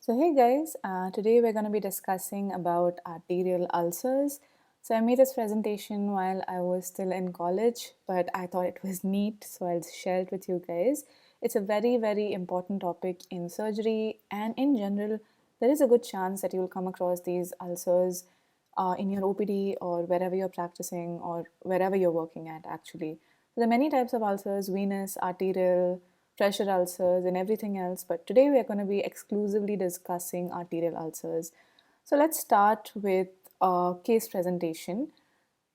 So hey guys, today we're going to be discussing about arterial ulcers. So I made this presentation while I was still in college, but I thought it was neat, so I'll share it with you guys. It's a very important topic in surgery and in general. There is a good chance that you'll come across these ulcers in your OPD or wherever you're practicing or wherever you're working at actually. So there are many types of ulcers: venous, arterial, pressure ulcers, and everything else. But today we are going to be exclusively discussing arterial ulcers. So let's start with a case presentation.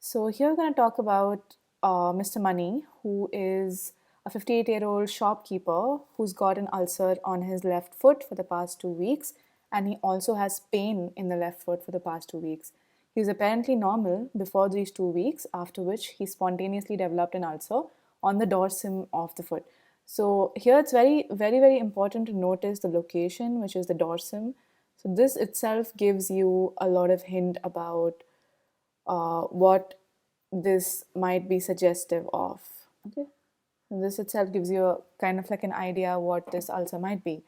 So here we're going to talk about Mr. Money, who is a 58-year-old shopkeeper who's got an ulcer on his left foot for the past 2 weeks, and he also has pain in the left foot for the past 2 weeks. He was apparently normal before these 2 weeks, after which he spontaneously developed an ulcer on the dorsum of the foot. So here it's very important to notice the location, which is the dorsum. So this itself gives you a lot of hint about what this might be suggestive of. Okay, this itself gives you a kind of like an idea what this ulcer might be.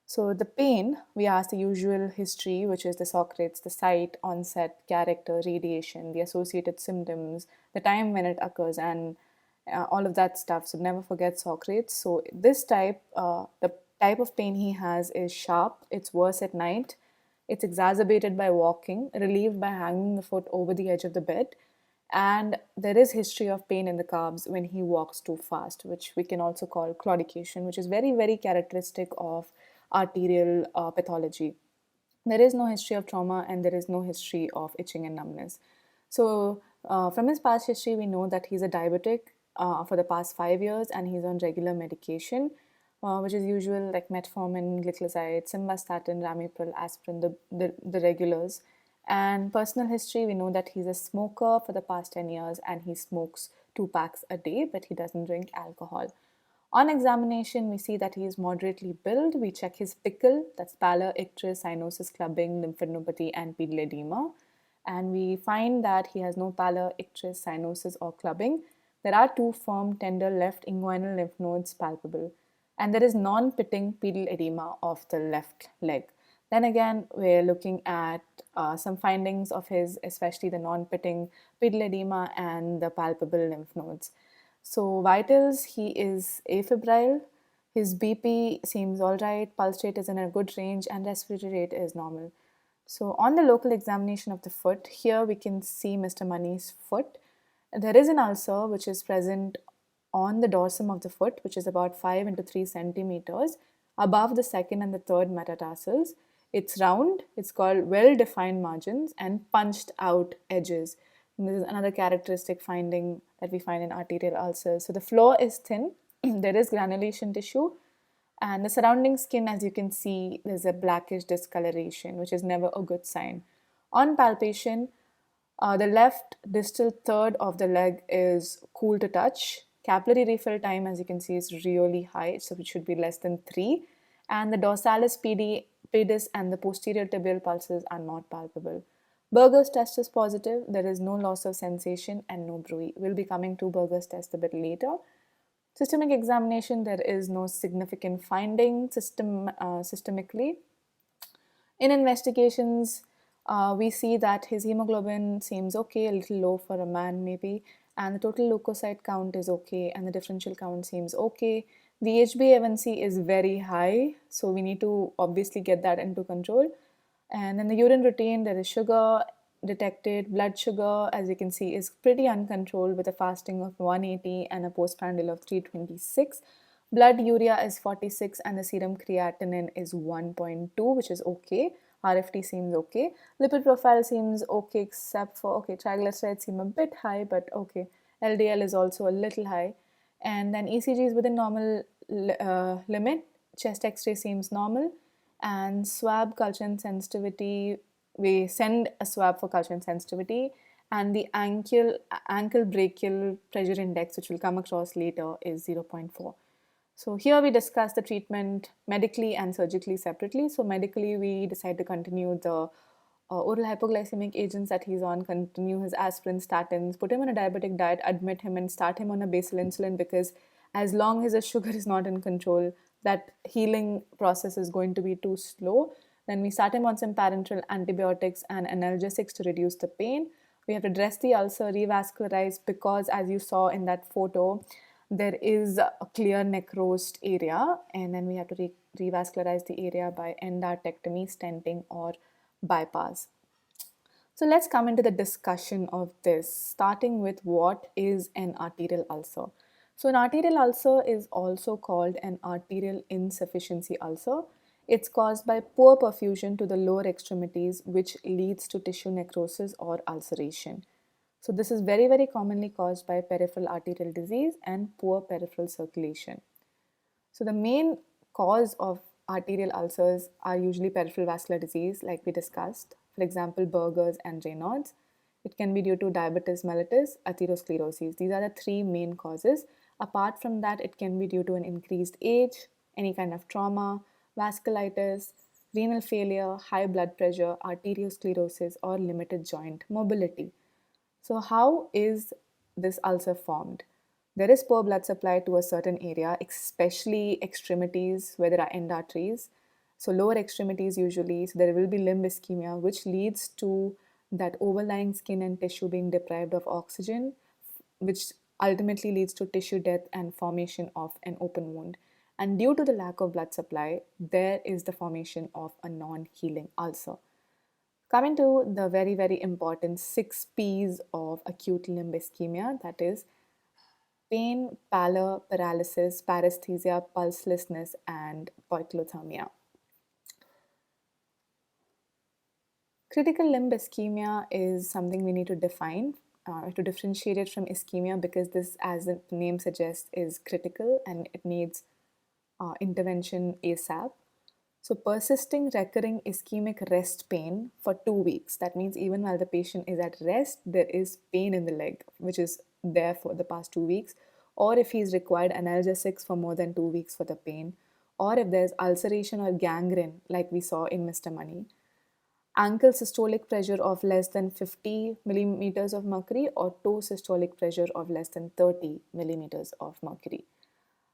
So the pain, we ask the usual history, which is the Socrates, the site, onset, character, radiation, the associated symptoms, the time when it occurs, and all of that stuff. So never forget Socrates. So this type, the type of pain he has is sharp. It's worse at night. It's exacerbated by walking, relieved by hanging the foot over the edge of the bed, and there is history of pain in the calves when he walks too fast, which we can also call claudication, which is very characteristic of arterial pathology. There is no history of trauma and there is no history of itching and numbness. So from his past history, we know that he's a diabetic for the past 5 years and he's on regular medication, which is usual like metformin, gliclazide, simvastatin, ramipril, aspirin, the regulars. And personal history, we know that he's a smoker for the past 10 years and he smokes 2 packs a day, but he doesn't drink alcohol. On examination, we see that he is moderately built. We check his pickle, that's pallor, icterus, cyanosis, clubbing, lymphadenopathy, and pedal edema. And we find that he has no pallor, icterus, cyanosis, or clubbing. There are two firm, tender left inguinal lymph nodes palpable. And there is non pitting pedal edema of the left leg. Then again, we're looking at some findings of his, especially the non pitting pedal edema and the palpable lymph nodes. So vitals, he is afebrile, his BP seems all right, pulse rate is in a good range, and respiratory rate is normal. So on the local examination of the foot, here we can see Mr. Money's foot. There is an ulcer which is present on the dorsum of the foot, which is about 5 into 3 centimeters above the second and the third metatarsals. It's round, it's called well defined margins and punched out edges. And this is another characteristic finding that we find in arterial ulcers. So the floor is thin, there is granulation tissue, and the surrounding skin, as you can see, there's a blackish discoloration, which is never a good sign. On palpation, the left distal third of the leg is cool to touch. Capillary refill time, as you can see, is really high, so it should be less than 3. And the dorsalis pedis and the posterior tibial pulses are not palpable. Berger's test is positive. There is no loss of sensation and no bruit. We'll be coming to Berger's test a bit later. Systemic examination, there is no significant finding systemically. In investigations, we see that his hemoglobin seems okay, a little low for a man maybe, and the total leukocyte count is okay, and the differential count seems okay. The HbA1c is very high, so we need to obviously get that into control. And in the urine routine, there is sugar detected. Blood sugar, as you can see, is pretty uncontrolled with a fasting of 180 and a postprandial of 326. Blood urea is 46 and the serum creatinine is 1.2, which is okay. RFT seems okay. Lipid profile seems okay, except for, okay, triglycerides seem a bit high, but okay. LDL is also a little high. And then ECG is within normal limit. Chest x-ray seems normal. And swab culture and sensitivity, we send a swab for culture and sensitivity. And the ankle brachial pressure index, which we'll come across later, is 0.4. So here we discuss the treatment medically and surgically separately. So medically, we decide to continue the oral hypoglycemic agents that he's on, continue his aspirin, statins, put him on a diabetic diet, admit him and start him on a basal insulin, because as long as his sugar is not in control, that healing process is going to be too slow. Then we start him on some parenteral antibiotics and analgesics to reduce the pain. We have to dress the ulcer, revascularize, because as you saw in that photo, there is a clear necrosed area, and then we have to revascularize the area by endarterectomy, stenting, or bypass. So let's come into the discussion of this, starting with what is an arterial ulcer. So, an arterial ulcer is also called an arterial insufficiency ulcer. It's caused by poor perfusion to the lower extremities, which leads to tissue necrosis or ulceration. So, this is very, very commonly caused by peripheral arterial disease and poor peripheral circulation. So, the main cause of arterial ulcers are usually peripheral vascular disease, like we discussed, for example, Buerger's and Raynaud's. It can be due to diabetes mellitus, atherosclerosis. These are the three main causes. Apart from that, it can be due to an increased age, any kind of trauma, vasculitis, renal failure, high blood pressure, arteriosclerosis, or limited joint mobility. So, how is this ulcer formed? There is poor blood supply to a certain area, especially extremities where there are end arteries. So, lower extremities usually, so there will be limb ischemia, which leads to that overlying skin and tissue being deprived of oxygen, which ultimately leads to tissue death and formation of an open wound. And due to the lack of blood supply, there is the formation of a non healing ulcer. Coming to the very, very important six P's of acute limb ischemia, that is pain, pallor, paralysis, paresthesia, pulselessness, and poikilothermia. Critical limb ischemia is something we need to define to differentiate it from ischemia, because this, as the name suggests, is critical and it needs intervention ASAP. So, persisting recurring ischemic rest pain for 2 weeks. That means even while the patient is at rest, there is pain in the leg, which is there for the past 2 weeks. Or if he's required analgesics for more than 2 weeks for the pain, or if there's ulceration or gangrene, like we saw in Mr. Money. Ankle systolic pressure of less than 50 millimeters of mercury, or toe systolic pressure of less than 30 millimeters of mercury.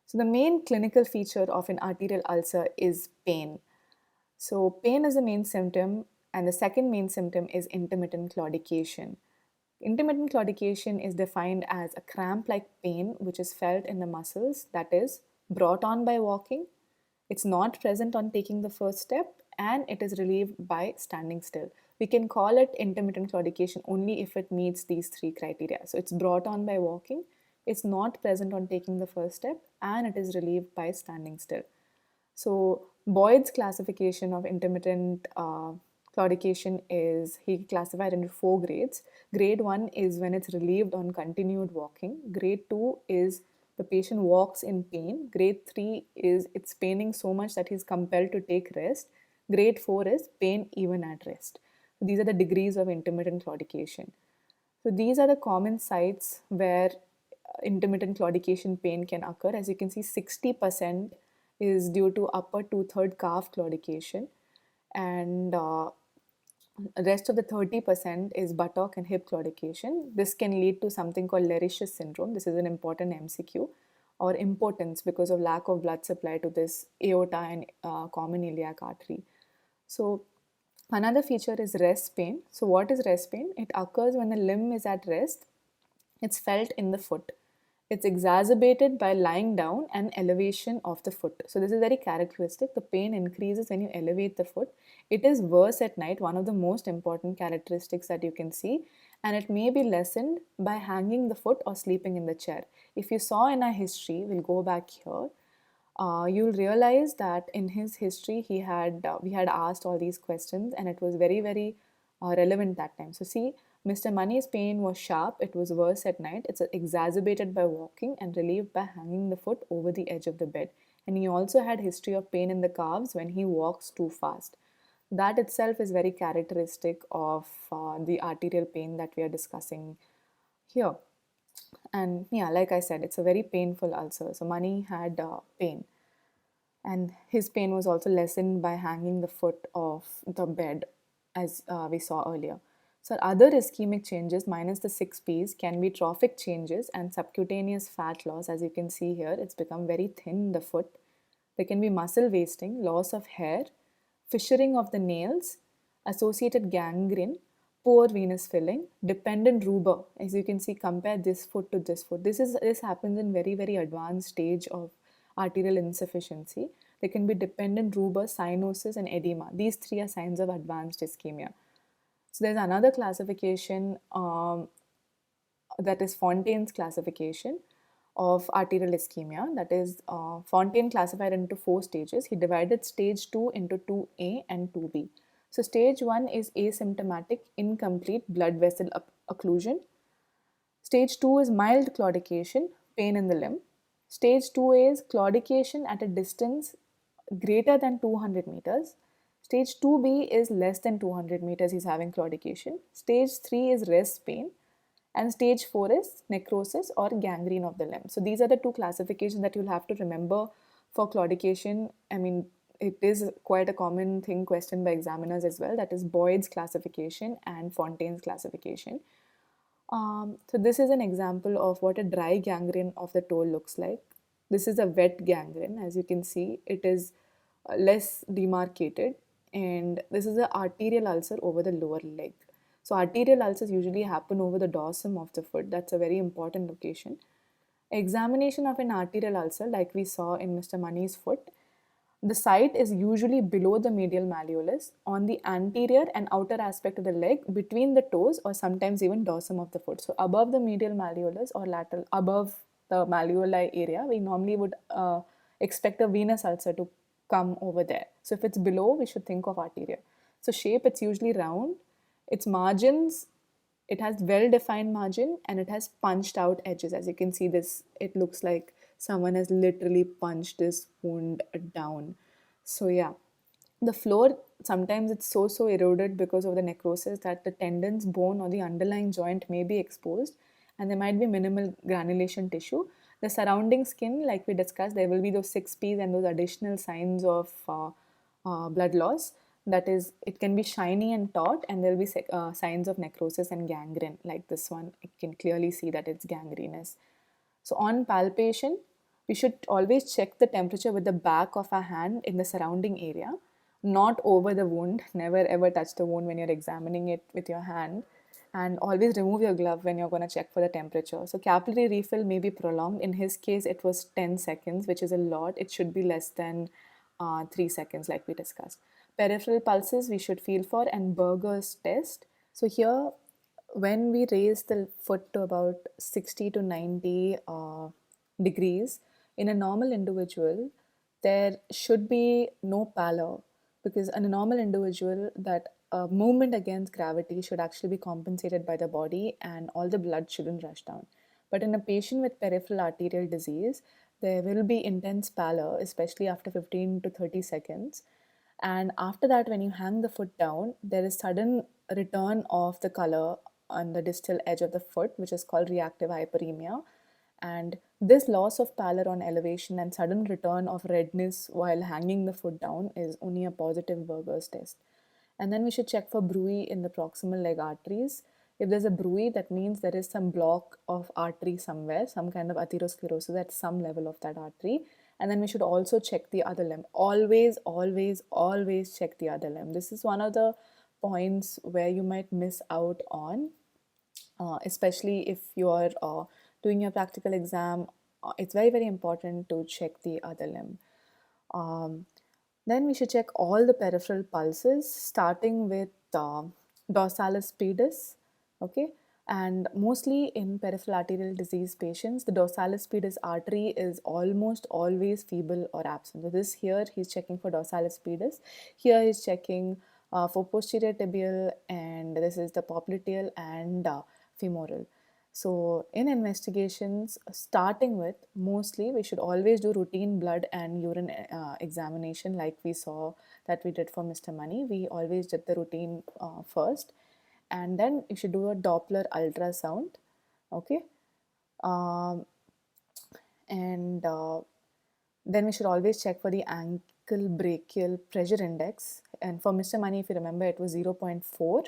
So, the main clinical feature of an arterial ulcer is pain. So, pain is the main symptom, and the second main symptom is intermittent claudication. Intermittent claudication is defined as a cramp like pain which is felt in the muscles, that is, brought on by walking. It's not present on taking the first step, and it is relieved by standing still. We can call it intermittent claudication only if it meets these three criteria. So, it's brought on by walking, it's not present on taking the first step, and it is relieved by standing still. So, Boyd's classification of intermittent claudication is, he classified into 4 grades. Grade 1 is when it's relieved on continued walking. Grade 2 is the patient walks in pain. Grade 3 is it's paining so much that he's compelled to take rest. Grade 4 is pain even at rest. So these are the degrees of intermittent claudication. So these are the common sites where intermittent claudication pain can occur. As you can see, 60% is due to upper two-third calf claudication, and rest of the 30% is buttock and hip claudication. This can lead to something called Lerich's syndrome. This is an important MCQ, or impotence because of lack of blood supply to this aorta and common iliac artery. So another feature is rest pain. So what is rest pain? It occurs when the limb is at rest. It's felt in the foot. It's exacerbated by lying down and elevation of the foot. So this is very characteristic. The pain increases when you elevate the foot. It is worse at night, one of the most important characteristics that you can see, and it may be lessened by hanging the foot or sleeping in the chair. If you saw in our history, we'll go back here, you'll realize that in his history we had asked all these questions, and it was very, very relevant that time. So see, Mr. Money's pain was sharp, it was worse at night, it's exacerbated by walking and relieved by hanging the foot over the edge of the bed. And he also had history of pain in the calves when he walks too fast. That itself is very characteristic of the arterial pain that we are discussing here. And yeah, like I said, it's a very painful ulcer. So Money had pain, and his pain was also lessened by hanging the foot off the bed, as we saw earlier. So other ischemic changes minus the 6 P's can be trophic changes and subcutaneous fat loss. As you can see here, it's become very thin, the foot. There can be muscle wasting, loss of hair, fissuring of the nails, associated gangrene, poor venous filling, dependent rubor. As you can see, compare this foot to this foot. This happens in very advanced stage of arterial insufficiency. There can be dependent rubor, cyanosis, and edema. These three are signs of advanced ischemia. So there's another classification that is Fontaine's classification of arterial ischemia. That is, Fontaine classified into 4 stages. He divided stage 2 into 2A and 2B. So stage 1 is asymptomatic, incomplete blood vessel occlusion. Stage 2 is mild claudication, pain in the limb. Stage 2A is claudication at a distance greater than 200 meters. Stage 2B is less than 200 meters, he's having claudication. Stage 3 is rest pain. And stage 4 is necrosis or gangrene of the limb. So these are the two classifications that you'll have to remember for claudication. I mean, it is quite a common thing questioned by examiners as well. That is Boyd's classification and Fontaine's classification. So this is an example of what a dry gangrene of the toe looks like. This is a wet gangrene. As you can see, it is less demarcated, and this is an arterial ulcer over the lower leg. So arterial ulcers usually happen over the dorsum of the foot. That's a very important location. Examination of an arterial ulcer, like we saw in Mr. Mani's foot, the site is usually below the medial malleolus on the anterior and outer aspect of the leg, between the toes, or sometimes even dorsum of the foot. So above the medial malleolus or lateral, above the malleoli area, we normally would expect a venous ulcer to come over there. So if it's below, we should think of arterial. So shape, it's usually round. Its margins, it has well-defined margin and it has punched out edges. As you can see this, it looks like someone has literally punched this wound down. So yeah, the floor, sometimes it's so eroded because of the necrosis that the tendons, bone, or the underlying joint may be exposed, and there might be minimal granulation tissue. The surrounding skin, like we discussed, there will be those 6Ps and those additional signs of blood loss. That is, it can be shiny and taut, and there will be signs of necrosis and gangrene. Like this one, you can clearly see that it's gangrenous. So on palpation, we should always check the temperature with the back of our hand in the surrounding area, not over the wound. Never ever touch the wound when you're examining it with your hand. And always remove your glove when you're going to check for the temperature. So capillary refill may be prolonged. In his case, it was 10 seconds, which is a lot. It should be less than 3 seconds, like we discussed. Peripheral pulses we should feel for, and Berger's test. So here, when we raise the foot to about 60 to 90 degrees, in a normal individual, there should be no pallor, because in a normal individual, that movement against gravity should actually be compensated by the body and all the blood shouldn't rush down. But in a patient with peripheral arterial disease, there will be intense pallor, especially after 15 to 30 seconds. And after that, when you hang the foot down, there is sudden return of the color on the distal edge of the foot, which is called reactive hyperemia. And this loss of pallor on elevation and sudden return of redness while hanging the foot down is only a positive Berger's test. And then we should check for bruit in the proximal leg arteries. If there's a bruit, that means there is some block of artery somewhere, some kind of atherosclerosis at some level of that artery. And then we should also check the other limb. Always check the other limb. This is one of the points where you might miss out on, especially if you're doing your practical exam. It's very important to check the other limb. Then we should check all the peripheral pulses, starting with dorsalis pedis, okay? And mostly in peripheral arterial disease patients, the dorsalis pedis artery is almost always feeble or absent. So this here, he's checking for dorsalis pedis. Here he's checking for posterior tibial, and this is the popliteal and femoral. So in investigations, starting with, mostly we should always do routine blood and urine examination, like we saw that we did for Mr. Mani. We always did the routine first, and then you should do a Doppler ultrasound, okay? And then we should always check for the ankle brachial pressure index. And for Mr. Mani, if you remember, it was 0.4.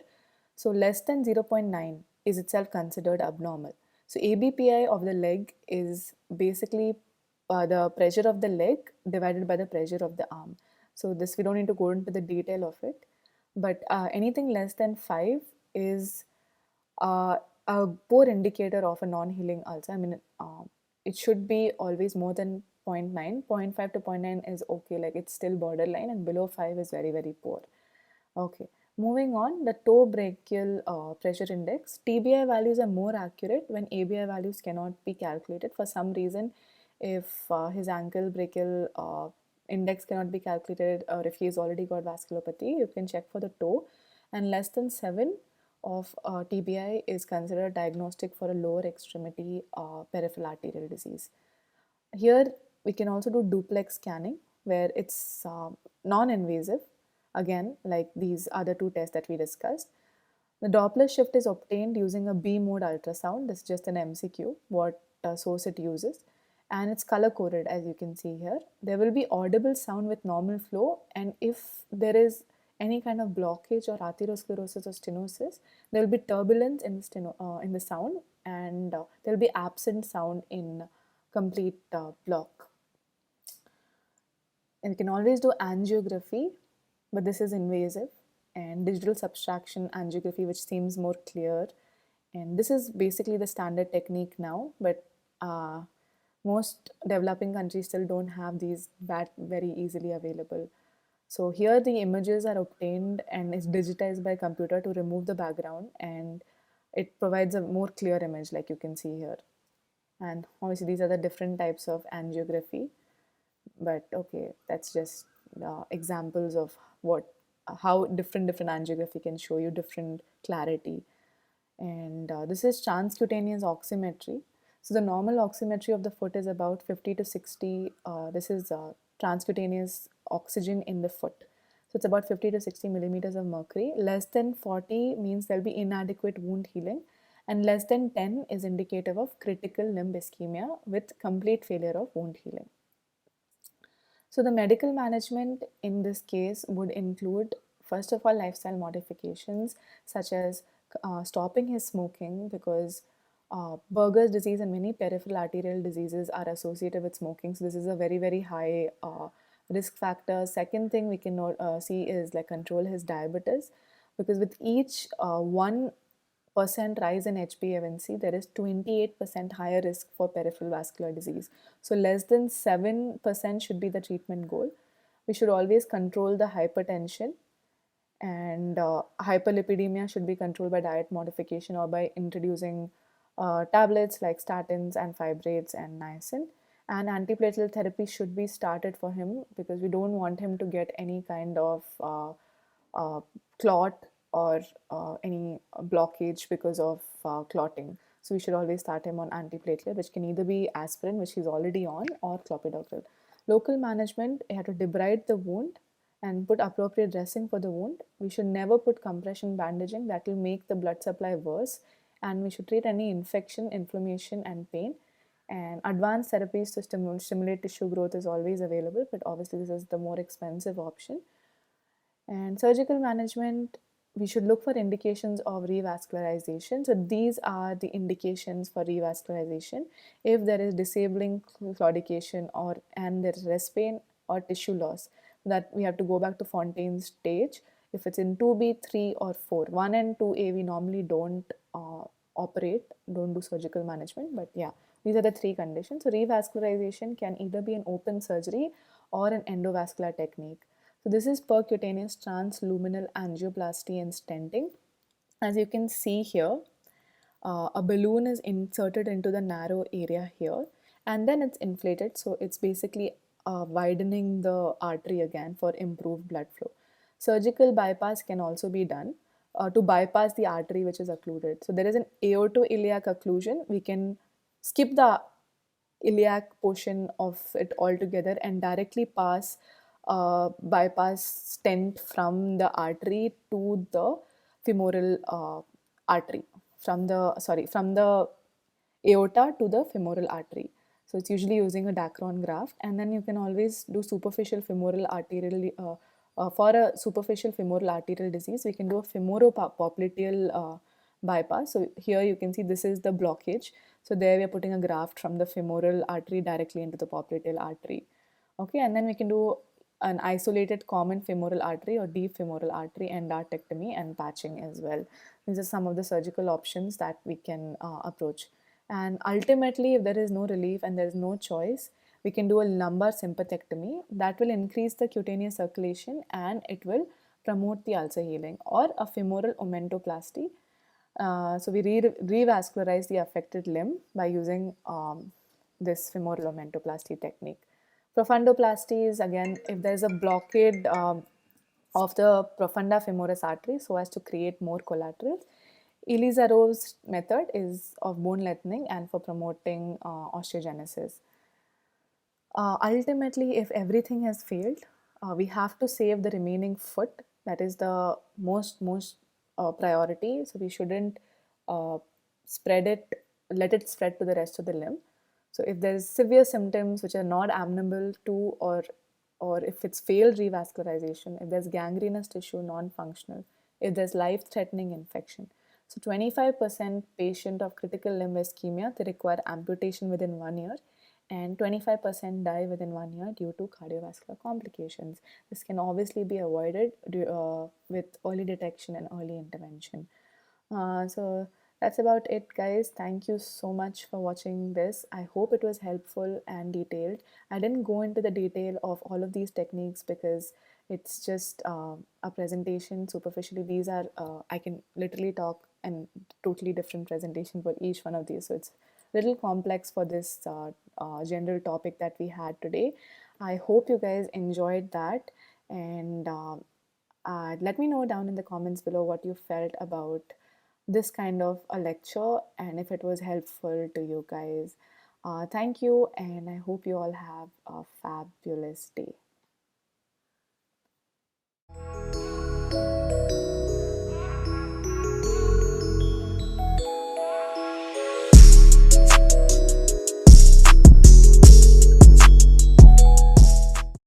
So less than 0.9 is itself considered abnormal. So ABPI of the leg is basically the pressure of the leg divided by the pressure of the arm. So this we don't need to go into the detail of it, but anything less than 5 is uh, a poor indicator of a non-healing ulcer. I mean, it should be always more than zero point 0.9. 0.5 to zero point 0.9 is okay, like it's still borderline, and below 5 is very, very poor. Okay, moving on, the toe brachial pressure index. TBI values are more accurate when ABI values cannot be calculated. For some reason, if his ankle brachial index cannot be calculated, or if he's already got vasculopathy, you can check for the toe. And less than 7 of TBI is considered diagnostic for a lower extremity peripheral arterial disease. Here we can also do duplex scanning, where it's non-invasive, again like these other two tests that we discussed. The Doppler shift is obtained using a B mode ultrasound. This is just an MCQ, what source it uses, and it's color coded as you can see here. There will be audible sound with normal flow, and if there is any kind of blockage or atherosclerosis or stenosis, there will be turbulence in in the sound, and there will be absent sound in complete block. And you can always do angiography, but this is invasive, and digital subtraction angiography, which seems more clear. And this is basically the standard technique now, but most developing countries still don't have these that very easily available. So here the images are obtained and is digitized by computer to remove the background, and it provides a more clear image like you can see here. And obviously these are the different types of angiography, but okay, that's just examples of what how different angiography can show you different clarity. And this is transcutaneous oximetry. So the normal oximetry of the foot is about 50 to 60. This is transcutaneous oxygen in the foot. So it's about 50 to 60 millimeters of mercury. Less than 40 means there'll be inadequate wound healing, and less than 10 is indicative of critical limb ischemia with complete failure of wound healing. So the medical management in this case would include, first of all, lifestyle modifications such as stopping his smoking, because Berger's disease and many peripheral arterial diseases are associated with smoking. So this is a very, very high risk factor. Second thing we can see is like control his diabetes, because with each 1% rise in HbA1c, there is 28% higher risk for peripheral vascular disease. So less than 7% should be the treatment goal. We should always control the hypertension, and hyperlipidemia should be controlled by diet modification or by introducing tablets like statins and fibrates and niacin. And antiplatelet therapy should be started for him, because we don't want him to get any kind of clot or any blockage because of clotting. So we should always start him on antiplatelet, which can either be aspirin, which he's already on, or clopidogrel. Local management, you have to debride the wound and put appropriate dressing for the wound. We should never put compression bandaging, that will make the blood supply worse. And we should treat any infection, inflammation, and pain. And advanced therapies to stimulate tissue growth is always available, but obviously this is the more expensive option. And surgical management, we should look for indications of revascularization. So these are the indications for revascularization. If there is disabling claudication, or and there is rest pain or tissue loss, that we have to go back to Fontaine's stage. If it's in 2B, 3, or 4, 1 and 2A, we normally don't operate, don't do surgical management, but yeah, these are the three conditions. So revascularization can either be an open surgery or an endovascular technique. So this is percutaneous transluminal angioplasty and stenting. As you can see here, a balloon is inserted into the narrow area here, and then it's inflated. So it's basically widening the artery again for improved blood flow. Surgical bypass can also be done to bypass the artery which is occluded. So there is an aortoiliac occlusion. We can skip the iliac portion of it altogether and directly pass bypass stent from the artery to the femoral artery, from the aorta to the femoral artery. So it's usually using a Dacron graft, and then you can always do superficial femoral arterial. For a superficial femoral arterial disease, we can do a femoropopliteal bypass. So here you can see this is the blockage. So there we are putting a graft from the femoral artery directly into the popliteal artery. Okay, and then we can do an isolated common femoral artery or deep femoral artery endarterectomy and patching as well. These are some of the surgical options that we can approach. And ultimately, if there is no relief and there is no choice, we can do a lumbar sympathectomy that will increase the cutaneous circulation and it will promote the ulcer healing, or a femoral omentoplasty. So we revascularize the affected limb by using this femoral omentoplasty technique. Profundoplasty is again if there's a blockade of the profunda femoris artery so as to create more collaterals. Elizarov's method is of bone lengthening and for promoting osteogenesis. Ultimately, if everything has failed, we have to save the remaining foot. That is the most priority. So we shouldn't uh, spread it, let it spread to the rest of the limb. So if there's severe symptoms which are not amenable to, or if it's failed revascularization, if there's gangrenous tissue, non-functional, if there's life-threatening infection. So 25% patient of critical limb ischemia, they require amputation within 1 year, and 25% die within 1 year due to cardiovascular complications. This can obviously be avoided with early detection and early intervention. So that's about it, guys. Thank you so much for watching this. I hope it was helpful and detailed. I didn't go into the detail of all of these techniques because it's just a presentation superficially. These are, I can literally talk and totally different presentation for each one of these. So it's a little complex for this general topic that we had today. I hope you guys enjoyed that, and let me know down in the comments below what you felt about this kind of a lecture and if it was helpful to you guys. Thank you, and I hope you all have a fabulous day.